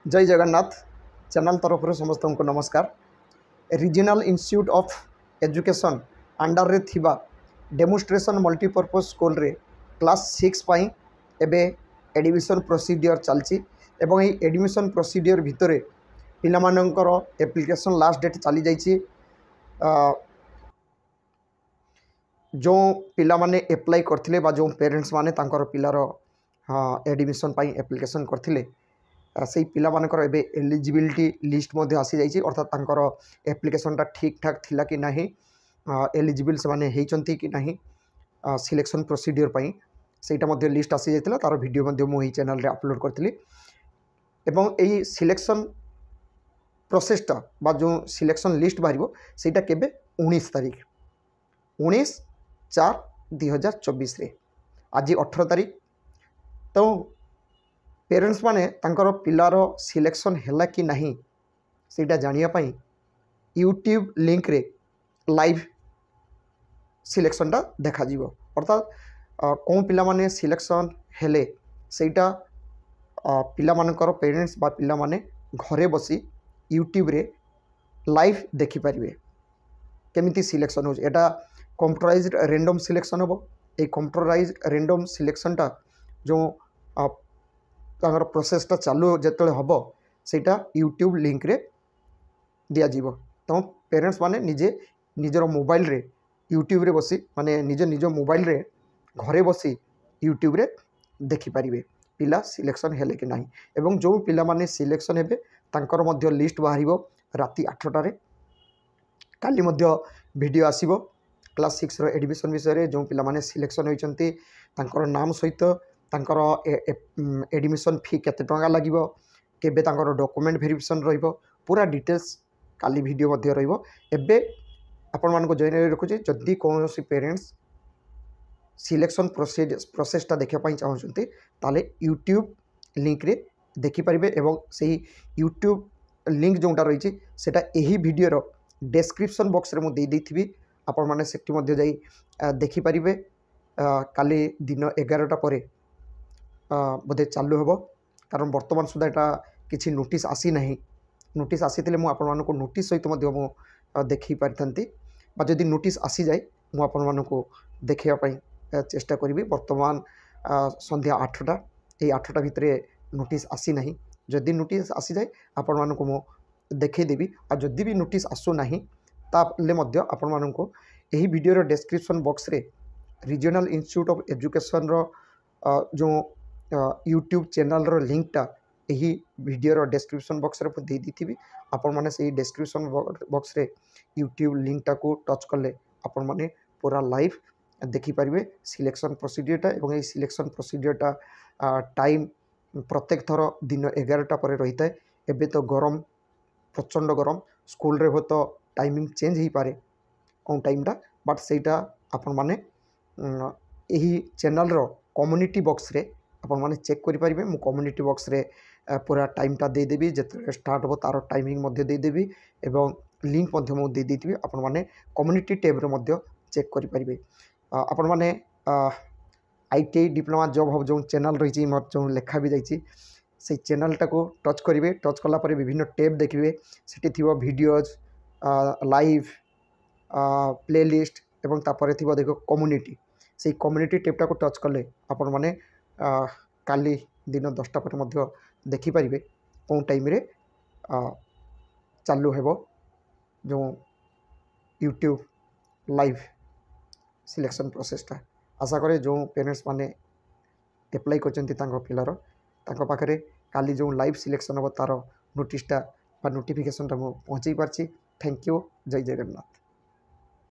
जय जगन्नाथ चैनल तरफ समस्त को नमस्कार। Regional institute of education under रे थिबा डेमोन्स्ट्रेशन मल्टीपर्पज स्कूल रे क्लास 6 पाई एबे एडमिशन प्रोसीडियर चलची एवं ये एडमिशन प्रोसीडियर भितर पिलामानंकर एप्लिकेशन लास्ट डेट चली जाइए। जो पिला माने एप्लाई करथिले बा जो पेरेंट्स माने तांकर पिलार एडमिशन पाई एप्लिकेशन करथिले से पिला मानकर एबे एलिजिबिलिटी लिस्ट मध्य आसी जाइए। अर्थात तांकर एप्लिकेशनटा ठीक ठाक थिला कि नाही, एलिजिबल से माने हेचंती कि नाही सिलेक्शन प्रोसीडियर पाई सेटा मध्य लिस्ट आसी जाइतिला। तार वीडियो मध्य मो ही चैनल रे अपलोड करथिली एवं एही सिलेक्शन प्रोसेसटा बा जो सिलेक्शन लिस्ट बाहरिबो सेटा केबे 19 तारीख 19/4/2024 रे आज 18 तारीख। तो पेरेंट्स माने तांकर पिलार सिलेक्शन हैला कि नहीं सेटा जानिया पाई यूट्यूब लिंक रे लाइव सिलेक्शनटा देखा जीवो। अर्थात कौन पिला माने सिलेक्शन हेले सेटा पिला मानकर पेरेंट्स बा पिला माने घरे बसी यूट्यूब रे लाइव देखि परिबे केमिति सिलेक्शन हो। एटा कंप्यूटराइज्ड रैंडम सिलेक्शन होबो। ए कंप्यूटराइज्ड रैंडम सिलेक्शनटा जो तांगर प्रोसेसटा चालू जेतले हबो सेटा यूट्यूब लिंक रे दिया जीवो। तो पेरेंट्स माने निजे निजर मोबाइल रे यूट्यूब रे बसी माने निज मोबाइल रे घरे बसी यूट्यूब रे देखि परिबे पिला सिलेक्शन हेले कि नाही। एवं जो पिला माने सिलेक्शन हेबे तांकर मध्य लिस्ट बाहरिबो राति 8टा रे। काली मध्य वीडियो आसीबो क्लास 6 रो एडमिशन विषय रे जो पिला माने सिलेक्शन होइचंती तांकर नाम सहित तांकर एडमिशन फी केते टंगा लागिबो केबे तांकर डॉक्यूमेंट वेरिफिकेशन रहिबो पूरा डिटेल्स काली वीडियो मध्य रहिबो। एबे आपण मान को जॉइन रखुची जदी कोनोसी पेरेंट्स सिलेक्शन प्रोसेसटा देखा पाई चाहते ताले यूट्यूब लिंक रे देखि परिबे एवं सही यूट्यूब लिंक जोटा रही सेटा यही वीडियोर डिस्क्रिप्शन बॉक्स रे मु दे देथिबी आपण माने सेठी मध्य जाई देखि परिबे। काली दिन 11टा परे बोधे चालू हेबो कारण वर्तमान सुधा एटा किछि नोटिस आसी नाही। नोटिस आसीथिले मु आपण मानको नोटिस सहित मध्य मु देखि पारिथंती बा जदि नोटिस आसी जाए मु आपण मानको देखिया पई चेष्टा करी। वर्तमान संध्या 8टा ये 8टा भितर नोटिस आसी नहीं। जदि नोटिस आसी जाए आपण मानको मु देखैदेवी आ जदि भी नोटिस आसु नाही ताले मध्य आपण मानको एही वीडियोर डिस्क्रिप्शन बॉक्स रे रीजनल इंस्टीट्यूट ऑफ एजुकेशन रो जो यूट्यूब चैनल रो लिंकटा यही वीडियोर डिस्क्रिप्शन बॉक्स रे दे देथिबी। आपण माने सेही डिस्क्रिप्शन बॉक्स रे यूट्यूब लिंकटा को टच करले आपण माने पूरा लाइव देखि परिबे सिलेक्शन प्रोसीडियरटा एवं ये सिलेक्शन प्रोसीडियरटा टाइम प्रत्येक थर दिन 11टा पर रही है। एबे तो गरम प्रचंड गरम स्कूल रे हो तो टाइमिंग चेंज ही पारे कौन टाइमटा बट सेटा आपण माने यही चैनल रो कम्युनिटी बॉक्स रे आपण माने चेक करि परिबे। मु कम्युनिटी बॉक्स रे पूरा टाइमटा दे देबी जेते स्टार्ट हो तार टाइमिंग मध्य दे देबी एवं लिंक मध्य मु दे देथिबी आपण माने कम्युनिटी टैब रे मध्य चेक करि परिबे। आपण माने ITI डिप्लोमा जॉब हब जो चैनल रही मोर जो लेखा भी जाइए से चैनलटा को टच करेंगे। टच कला पर विभिन्न टैब देखिए सेठी थिबो वीडियोज लाइव प्लेलिस्ट एवं तापर थिबो देखो कम्युनिटी से कम्युनिटी टैबटा को टच कले आपण माने काली दिन 10टा पर मध्य देखि परिबे कौन टाइम रे चालू हेबो जो यूट्यूब लाइव सिलेक्शन प्रोसेसटा। आशा करे जो पेरेंट्स माने एप्लाई करचंती तांको पिलार तांको पाखरे काली जो लाइव सिलेक्शन हो तार नोटिसटा बा नोटिफिकेशनटा मु पहुँचाई पारछि। Thank you. जय जगन्नाथ।